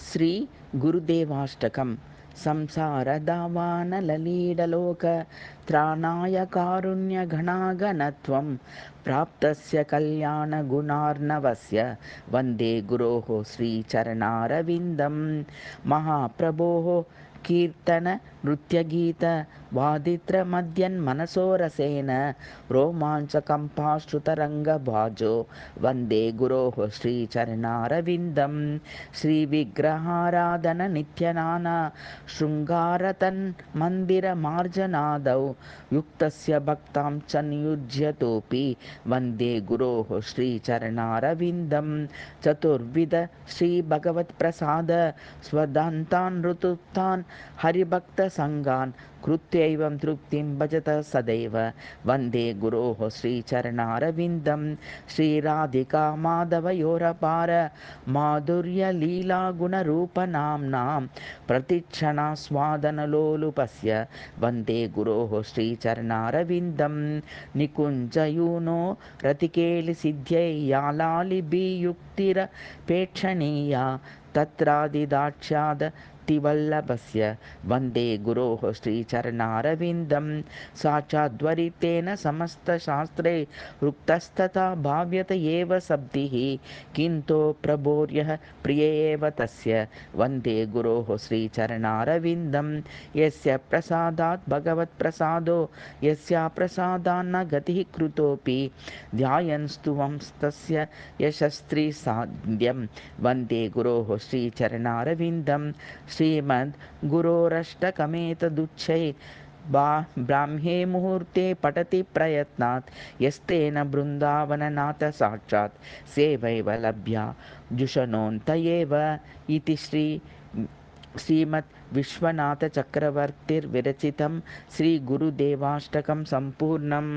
శ్రీ గురుదేవాష్టకం సంసారదావానలలీడలోక త్రాణాయ కారుణ్యఘనాగణత్వం ప్రాప్తస్య కళ్యాణగుణార్ణవస్య వందే గురోః శ్రీచరణారవిందం. మహాప్రభోః కీర్తన నృత్యగీత వాదిత్రమద్యన్మనసోరసేన రోమాంచకంపాశ్రుతరంగభాజో వందే గురోః శ్రీచరణారవిందం. శ్రీవిగ్రహారాధన నిత్యనానా శృంగారతన్ మందిరమార్జనాదౌ యుక్తస్య భక్తాం చ నియుజ్యతోపి వందే గురోః శ్రీచరణారవిందం. చతుర్విధ శ్రీభగవత్ప్రసాద స్వదంతాన్ ఋతుత్తాన్ హరిభక్త సంగాన్ కృత్యైవం తృప్తిం భజత సదైవ వందే గురోః శ్రీచరణారవిందం. శ్రీరాధికా మాధవయోరపార మాధుర్యలీలాగుణరూపనామ్నాం ప్రతిక్షణాస్వాదనలోలుపస్య వందే గురోః శ్రీచరణారవిందం. నికుంజయూనో రతికేళిసిద్ధ్యై యాలాలిభియుక్తిరపేక్షణీయా తత్రాదిదాక్ష్యాద తివల్లభస్య వందే గురోః శ్రీచరణారవిందం. సాక్షాద్వరితేన సమస్తశాస్త్రే రుక్తస్తథా భావ్యత ఏవ శబ్దిః కింతో ప్రభోర్యః ప్రియ ఏవ తస్య వందే గురోః శ్రీచరణారవిందం. యస్య ప్రసాదాత్ భగవత్ప్రసాదో యస్యాప్రసాదాన్న గతిః కృతోపి ధ్యాయన్ స్తువంస్తస్య యశస్త్రిసాద్యం వందే గురోః శ్రీచరణారవిందం. శ్రీమద్ గురోరష్టకమేతదుచ్చై బ్రాహ్మే ముహూర్తే పఠతి ప్రయత్నాత్ యస్తేన బృందావననాథ సాక్షాత్ సేవైవ లభ్యా జుషనోऽन्तయేవ ఇతి శ్రీమద్ విశ్వనాథ చక్రవర్తిర్విరచితం శ్రీ గురుదేవాష్టకం సంపూర్ణం.